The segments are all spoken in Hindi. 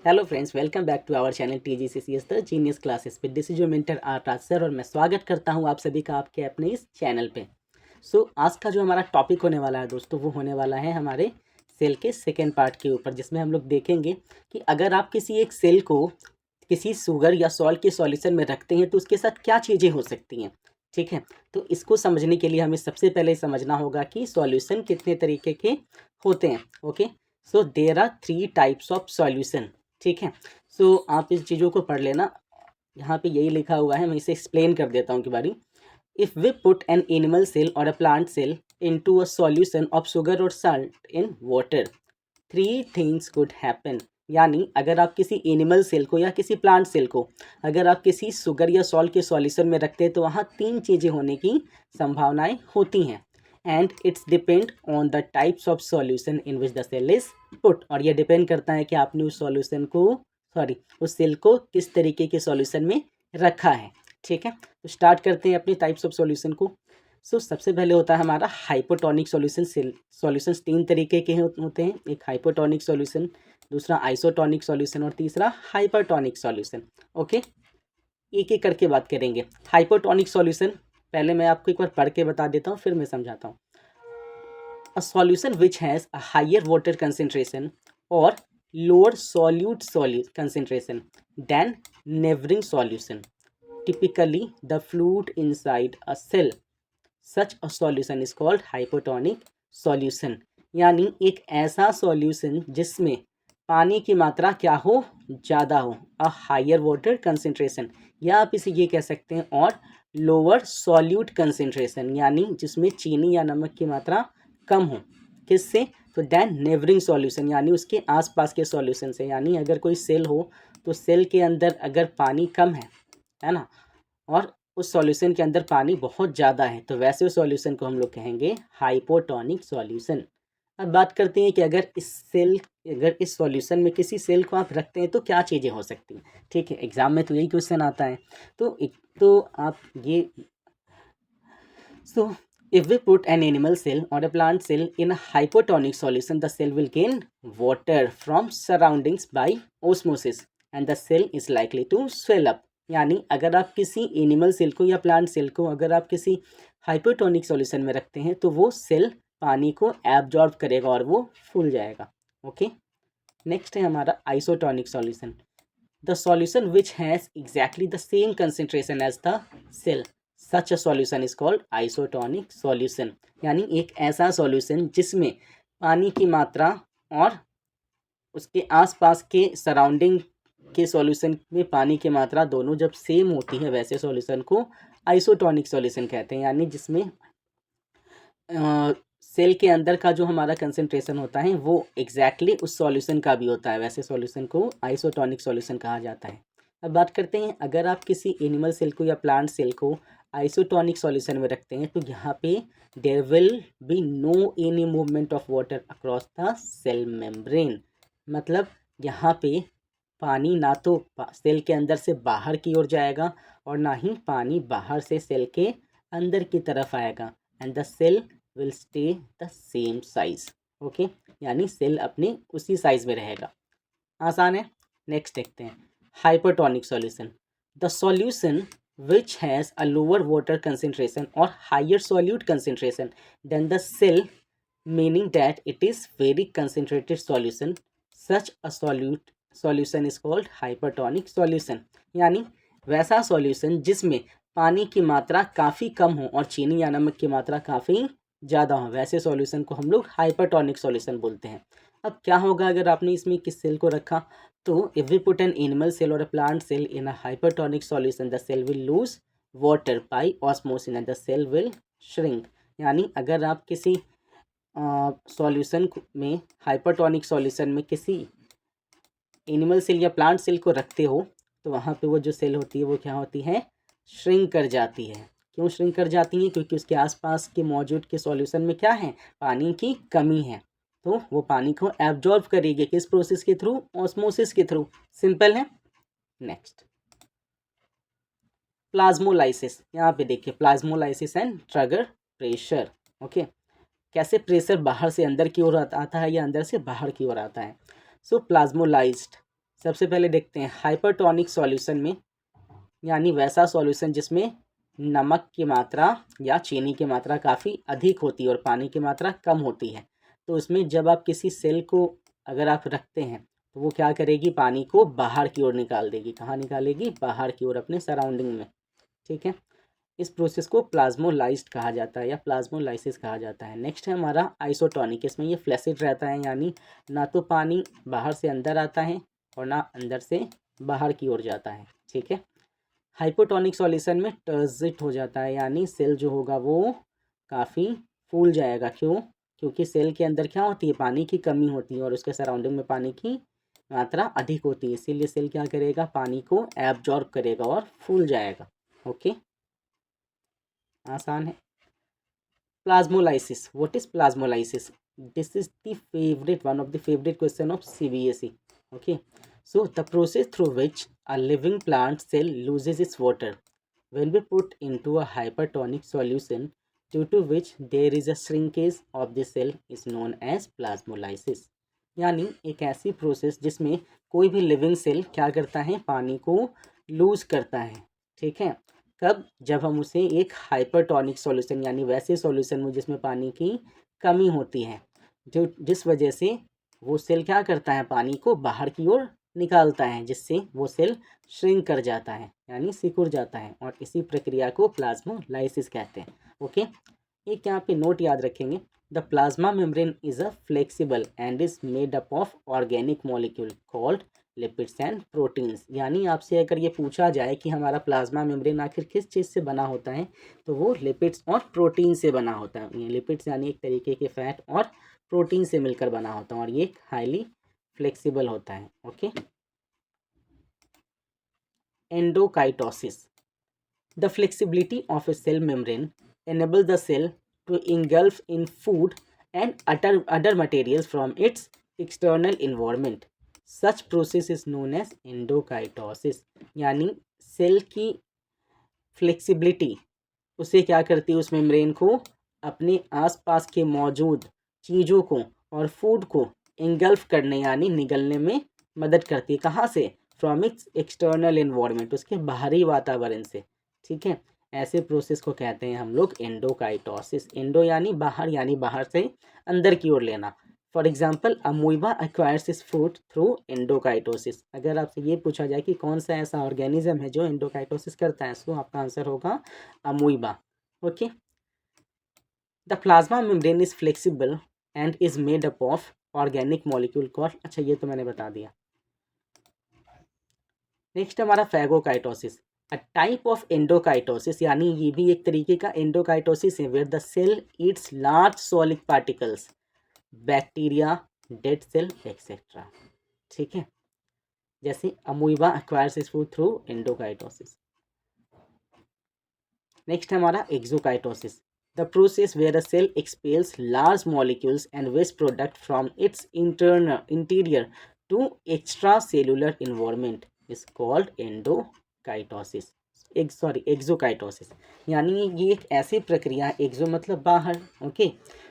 Hello friends, welcome back to our channel TGCCS the genius classes पे। This is your mentor Akash sir और मैं स्वागत करता हूं आप सभी का आपके अपने इस चैनल पे। आज का जो हमारा टॉपिक होने वाला है दोस्तों, वो होने वाला है हमारे सेल के सेकेंड पार्ट के ऊपर, जिसमें हम लोग देखेंगे कि अगर आप किसी एक सेल को किसी शुगर या सॉल्ट के सॉल्यूशन में रखते हैं तो उसके साथ क्या चीज़ें हो सकती हैं। ठीक है, तो इसको समझने के लिए हमें सबसे पहले समझना होगा कि सॉल्यूशन कितने तरीके के होते हैं। Okay, so there are 3 types of solution. ठीक है, आप इस चीज़ों को पढ़ लेना। यहाँ पे यही लिखा हुआ है, मैं इसे एक्सप्लेन कर देता हूँ कि बारी। If we put an animal cell और a plant cell into a solution of sugar और salt in water, 3 things could happen. यानी अगर आप किसी एनिमल सेल को या किसी प्लांट सेल को अगर आप किसी शुगर या सॉल्ट के सॉल्यूशन में रखते हैं तो वहाँ 3 चीज़ें होने की संभावनाएं होती हैं। And it's depend on the types of solution in which the cell is put. और ये डिपेंड करता है कि आपने उस सॉल्यूशन को उस सेल को किस तरीके के सॉल्यूशन में रखा है। ठीक है, तो स्टार्ट करते हैं अपने टाइप्स ऑफ सॉल्यूशन को। सबसे पहले होता है हमारा हाइपोटोनिक सॉल्यूशन। सॉल्यूशंस 3 तरीके के होते हैं, एक हाइपोटोनिक सॉल्यूशन, दूसरा आइसोटोनिक सॉल्यूशन और तीसरा हाइपरटोनिक सॉल्यूशन। ओके, एक एक करके बात करेंगे। हाइपोटोनिक सॉल्यूशन पहले मैं आपको एक बार पढ़ के बता देता हूँ, फिर मैं समझाता हूँ। A solution which has a higher water concentration or lower solute concentration than neighboring solution, typically the fluid inside a cell. Such a solution is called hypotonic solution। यानी एक ऐसा सॉल्यूशन जिसमें पानी की मात्रा क्या हो, ज़्यादा हो, अ हायर वाटर कंसेंट्रेशन, या आप इसे ये कह सकते हैं और लोअर सॉल्यूट कंसेंट्रेशन, यानी जिसमें चीनी या नमक की मात्रा कम हो। किससे? तो दैन नेबरिंग सॉल्यूशन, यानी उसके आसपास के सॉल्यूशन से। यानी अगर कोई सेल हो तो सेल के अंदर अगर पानी कम है ना, और उस सॉल्यूशन के अंदर पानी बहुत ज़्यादा है, तो वैसे सॉल्यूशन को हम लोग कहेंगे हाइपोटोनिक सॉल्यूशन। अब बात करते हैं कि अगर इस सॉल्यूशन में किसी सेल को आप रखते हैं तो क्या चीज़ें हो सकती हैं। ठीक है, एग्जाम में तो यही क्वेश्चन आता है। तो आप ये if we put an animal cell or a plant cell in a hypotonic solution, the cell will gain water from surroundings by osmosis and the cell is likely to swell up। यानी अगर आप किसी एनिमल सेल को या प्लांट सेल को अगर आप किसी हाइपोटोनिक सॉल्यूशन में रखते हैं तो वो सेल पानी को एब्जॉर्ब करेगा और वो फूल जाएगा। ओके, नेक्स्ट है हमारा isotonic solution. The solution which has exactly the same concentration as the cell, such a solution is called isotonic solution. यानी एक ऐसा सॉल्यूशन जिसमें पानी की मात्रा और उसके आसपास के सराउंडिंग के सॉल्यूशन में पानी की मात्रा दोनों जब सेम होती है, वैसे सॉल्यूशन को आइसोटोनिक सॉल्यूशन कहते हैं। यानी जिसमें सेल के अंदर का जो हमारा कंसेंट्रेशन होता है वो एग्जैक्टली उस सॉल्यूशन का भी होता है, वैसे सॉल्यूशन को आइसोटोनिक सॉल्यूशन कहा जाता है। अब बात करते हैं, अगर आप किसी एनिमल सेल को या प्लांट सेल को आइसोटोनिक सॉल्यूशन में रखते हैं तो यहाँ पे there will be no any movement of water across the cell membrane. मतलब यहाँ पे पानी ना तो सेल के अंदर से बाहर की ओर जाएगा और ना ही पानी बाहर से सेल के अंदर की तरफ आएगा। And the cell will stay the same size. Okay, यानी सेल अपने उसी साइज में रहेगा। आसान है। नेक्स्ट देखते हैं hypertonic solution. The solution which has a lower water concentration or higher solute concentration than the cell, meaning that it is very concentrated solution. Such a solution is called hypertonic solution। यानी वैसा सॉल्यूशन जिसमें पानी की मात्रा काफ़ी कम हो और चीनी या नमक की मात्रा काफ़ी ज़्यादा हो, वैसे सॉल्यूशन को हम लोग हाइपरटोनिक सॉल्यूशन बोलते हैं। अब क्या होगा अगर आपने इसमें किस सेल को रखा, तो if we put an animal cell or a plant cell in a hypertonic solution, the cell will lose water by osmosis and the cell will shrink। यानी अगर आप किसी सॉल्यूशन में हाइपरटोनिक सॉल्यूशन में किसी एनिमल सेल या प्लांट सेल को रखते हो तो वहाँ पे वो जो सेल होती है वो क्या होती है, श्रिंक कर जाती है। क्यों श्रिंक कर जाती है? क्योंकि उसके आसपास के मौजूद के सॉल्यूशन में क्या है, पानी की कमी है। तो वो पानी को एब्जॉर्ब करेगी किस प्रोसेस के थ्रू, ऑस्मोसिस के थ्रू। सिंपल है। Next plasmolysis. यहाँ पे देखिए plasmolysis and trigger pressure. Okay, कैसे प्रेशर बाहर से अंदर की ओर आता है या अंदर से बाहर की ओर आता है। प्लाज्मोलाइज्ड सबसे पहले देखते हैं हाइपरटोनिक सॉल्यूशन में, यानी वैसा सॉल्यूशन जिसमें नमक की मात्रा या चीनी की मात्रा काफ़ी अधिक होती है और पानी की मात्रा कम होती है। तो उसमें जब आप किसी सेल को अगर आप रखते हैं तो वो क्या करेगी, पानी को बाहर की ओर निकाल देगी। कहाँ निकालेगी? बाहर की ओर, अपने सराउंडिंग में। ठीक है, इस प्रोसेस को प्लाज्मोलाइज्ड कहा जाता है या प्लाज्मोलाइसिस कहा जाता है। नेक्स्ट है हमारा आइसोटोनिक। इसमें ये फ्लैसिड रहता है, यानी ना तो पानी बाहर से अंदर आता है और ना अंदर से बाहर की ओर जाता है। ठीक है, हाइपोटोनिक सॉल्यूशन में टर्जिट हो जाता है, यानी सेल जो होगा वो काफ़ी फूल जाएगा। क्यों? क्योंकि सेल के अंदर क्या होती है, पानी की कमी होती है और उसके सराउंडिंग में पानी की मात्रा अधिक होती है, इसीलिए सेल क्या करेगा, पानी को एब्जॉर्ब करेगा और फूल जाएगा। ओके, आसान है। Plasmolysis, what is plasmolysis? This is the favourite, one of the favourite question of CBSE. Okay, so the process through which a living plant cell loses its water when we put into a hypertonic solution, due to which there is a shrinkage of the cell, is known as plasmolysis. यानी एक ऐसी प्रोसेस जिसमें कोई भी लिविंग सेल क्या करता है, पानी को लूज करता है। ठीक है, कब? जब हम उसे एक हाइपरटोनिक सॉल्यूशन, यानी वैसे सॉल्यूशन में जिसमें पानी की कमी होती है, जो जिस वजह से वो सेल क्या करता है, पानी को बाहर की ओर निकालता है, जिससे वो सेल श्रिंक कर जाता है, यानी सिकुड़ जाता है, और इसी प्रक्रिया को प्लाज्मोलाइसिस कहते हैं। ओके, एक यहाँ पे नोट याद रखेंगे, the plasma membrane is a flexible and is made up of organic molecule called lipids and proteins. यानी आपसे अगर ये पूछा जाए कि हमारा प्लाज्मा मेम्ब्रेन आखिर किस चीज़ से बना होता है, तो वो लिपिड्स और प्रोटीन से बना होता है। ये लिपिड्स यानी एक तरीके के फैट और प्रोटीन से मिलकर बना होता है, और ये हाईली फ्लेक्सिबल होता है। Okay, endocytosis, the flexibility of a cell membrane enable the cell to engulf in food and other materials from its external environment. Such process is known as endocytosis. यानी सेल की फ्लेक्सिबिलिटी उसे क्या करती है, उस मेम्ब्रेन को अपने आसपास के मौजूद चीज़ों को और फूड को इंगल्फ करने यानी निगलने में मदद करती है। कहाँ से? फ्रॉम इट्स एक्सटर्नल एनवायरनमेंट, उसके बाहरी वातावरण से। ठीक है, ऐसे प्रोसेस को कहते हैं हम लोग एंडोकाइटोसिस। एंडो यानी बाहर से अंदर की ओर लेना। फॉर एग्जाम्पल, अमोइबा एक्वायर्स इस फूड थ्रू एंडोकाइटोसिस। अगर आपसे ये पूछा जाए कि कौन सा ऐसा ऑर्गेनिज्म है जो एंडोकाइटोसिस करता है, तो आपका आंसर होगा amoeba. Okay, the plasma membrane is flexible and is made up of organic molecule called, अच्छा ये तो मैंने बता दिया। नेक्स्ट हमारा फैगोकाइटोसिस, अ टाइप ऑफ एंडोकाइटोसिस, यानी ये भी एक तरीके का एंडोकाइटोसिस है, where the cell eats large solid particles, bacteria, dead cell etcetera. ठीक है, जैसे amoeba acquires its food through endocytosis. Next हमारा exocytosis, the process where a cell expels large molecules and waste product from its interior to extracellular environment is called endocytosis, exocytosis. यानी ये एक ऐसी प्रक्रिया, एक्सो मतलब बाहर। ओके,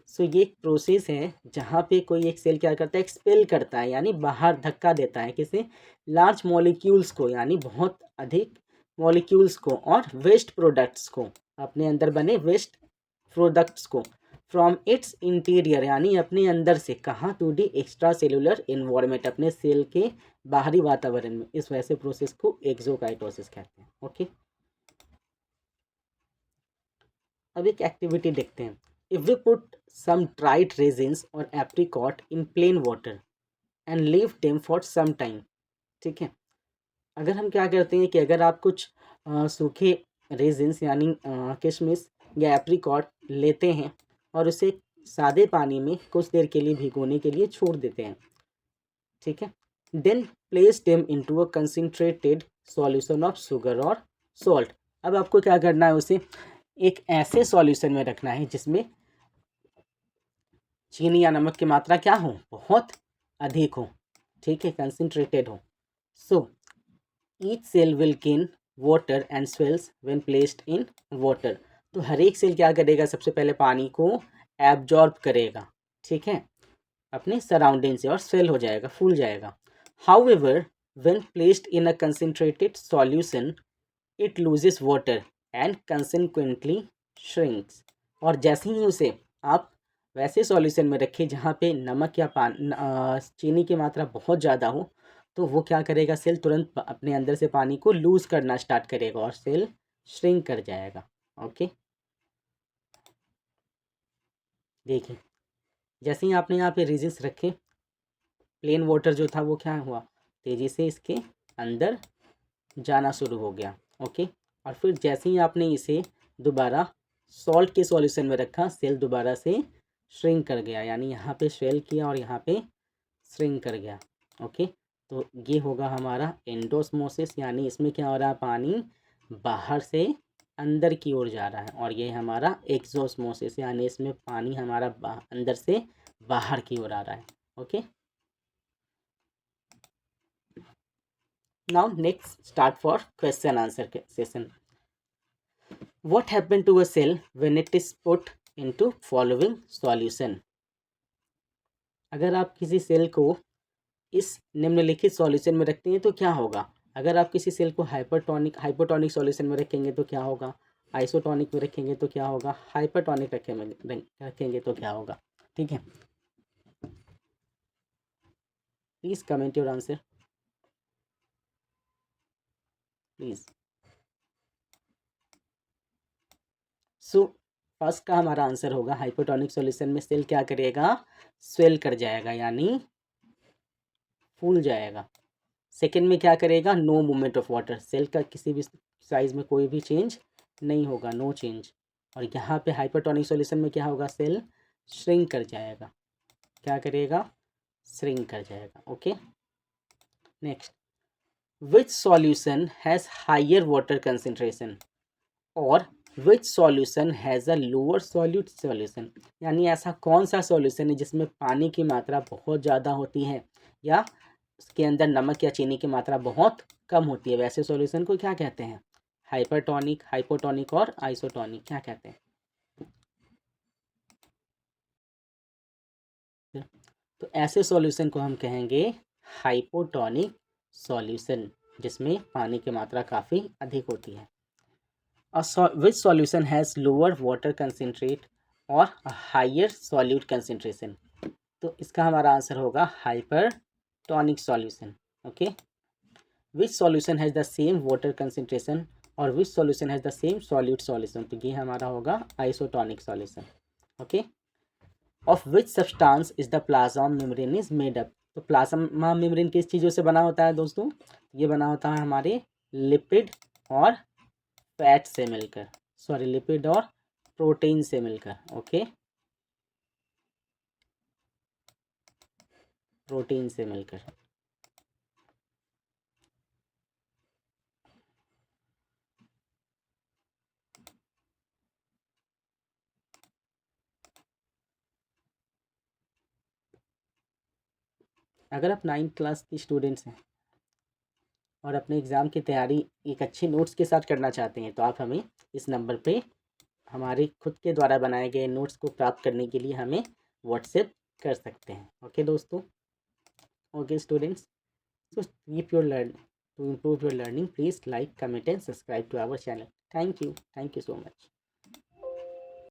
सो ये एक प्रोसेस है जहाँ पे कोई एक सेल क्या करता है, एक्सपेल करता है, यानी बाहर धक्का देता है किसे, लार्ज मॉलिक्यूल्स को, यानी बहुत अधिक मॉलिक्यूल्स को और वेस्ट प्रोडक्ट्स को, अपने अंदर बने वेस्ट प्रोडक्ट्स को, फ्रॉम इट्स इंटीरियर यानी अपने अंदर से, कहाँ, to the extracellular environment, अपने सेल के बाहरी वातावरण में। इस वैसे प्रोसेस को एक्सोकाइटोसिस कहते हैं। ओके, अब एक एक्टिविटी देखते हैं। If we put some dried raisins और apricot in plain water and leave them for some time. ठीक है, अगर हम क्या करते हैं कि अगर आप कुछ सूखे रेजिन्स यानी किशमिश या एप्रिकॉट लेते हैं और उसे सादे पानी में कुछ देर के लिए भिगोने के लिए छोड़ देते हैं। ठीक है, then place them into a concentrated solution of sugar और सॉल्ट। अब आपको क्या करना है, उसे एक ऐसे सॉल्यूशन में रखना है जिसमें चीनी या नमक की मात्रा क्या हो, बहुत अधिक हो। ठीक है, कंसंट्रेटेड हो। So each cell will gain water and swells when placed in water. तो हर एक सेल क्या करेगा, सबसे पहले पानी को एब्जॉर्ब करेगा। ठीक है, अपने सराउंडिंग से, और स्वेल हो जाएगा, फूल जाएगा। However When placed in a concentrated solution, it loses water and consequently shrinks. और जैसे ही उसे आप वैसे सॉल्यूशन में रखें जहाँ पे नमक या चीनी की मात्रा बहुत ज़्यादा हो, तो वो क्या करेगा, सेल तुरंत अपने अंदर से पानी को लूज़ करना स्टार्ट करेगा और सेल श्रिंक कर जाएगा। ओके, देखिए जैसे ही आपने यहाँ पे रेजिस रखे, प्लेन वाटर जो था वो क्या हुआ, तेज़ी से इसके अंदर जाना शुरू हो गया। ओके, और फिर जैसे ही आपने इसे दोबारा सॉल्ट के सॉल्यूशन में रखा, सेल दोबारा से श्रिंक कर गया, यानी यहाँ पे स्वेल किया और यहाँ पे श्रिंक कर गया। ओके, तो ये होगा हमारा एंडोस्मोसिस, यानी इसमें क्या हो रहा है, पानी बाहर से अंदर की ओर जा रहा है। और ये हमारा एक्सोस्मोसिस, यानी इसमें पानी हमारा अंदर से बाहर की ओर आ रहा है। Okay, now next start for question answer session. What happened to a cell when it is put into following solution? अगर आप किसी सेल को इस निम्नलिखित सॉल्यूशन में रखते हैं तो क्या होगा। अगर आप किसी सेल को हाइपोटोनिक सॉल्यूशन में रखेंगे तो क्या होगा, आइसोटोनिक में रखेंगे तो क्या होगा, हाइपरटोनिक रखेंगे तो क्या होगा। ठीक है, please comment your answer please. So first का हमारा आंसर होगा, हाइपोटोनिक सॉल्यूशन में सेल क्या करेगा, स्वेल कर जाएगा, यानी फूल जाएगा। सेकेंड में क्या करेगा, no movement of water, cell का किसी भी साइज में कोई भी चेंज नहीं होगा, नो चेंज। और यहाँ पे हाइपरटोनिक सॉल्यूशन में क्या होगा, सेल श्रिंक कर जाएगा, क्या करेगा, श्रिंक कर जाएगा। Okay, next, which solution has higher water concentration और which solution has a lower solute solution, यानी ऐसा कौन सा सॉल्यूशन है जिसमें पानी की मात्रा बहुत ज़्यादा होती है या उसके अंदर नमक या चीनी की मात्रा बहुत कम होती है, वैसे सॉल्यूशन को क्या कहते हैं, हाइपरटोनिक, हाइपोटोनिक और आइसोटोनिक क्या कहते हैं। तो ऐसे सॉल्यूशन को हम कहेंगे हाइपोटोनिक सॉल्यूशन, जिसमें पानी की मात्रा काफ़ी अधिक होती है। Which solution has lower water concentrate और हायर सॉल्यूट कंसेंट्रेशन, तो इसका हमारा आंसर होगा hypertonic solution. Okay, which solution has the same water concentration और which solution has the same solute solution, तो ये हमारा होगा isotonic solution. Okay, of which substance is the plasma membrane is made up, तो प्लाज्मा मेम्ब्रेन किस चीज़ों से बना होता है दोस्तों, ये बना होता है हमारे लिपिड और फैट से मिलकर, सॉरी लिपिड और प्रोटीन से मिलकर। ओके, प्रोटीन से मिलकर। अगर आप 9th क्लास की स्टूडेंट्स हैं और अपने एग्ज़ाम की तैयारी एक अच्छे नोट्स के साथ करना चाहते हैं, तो आप हमें इस नंबर पे हमारे खुद के द्वारा बनाए गए नोट्स को प्राप्त करने के लिए हमें व्हाट्सएप कर सकते हैं। ओके दोस्तों, okay students, so keep your learn to improve your learning, please like, comment and subscribe to our channel. Thank you so much.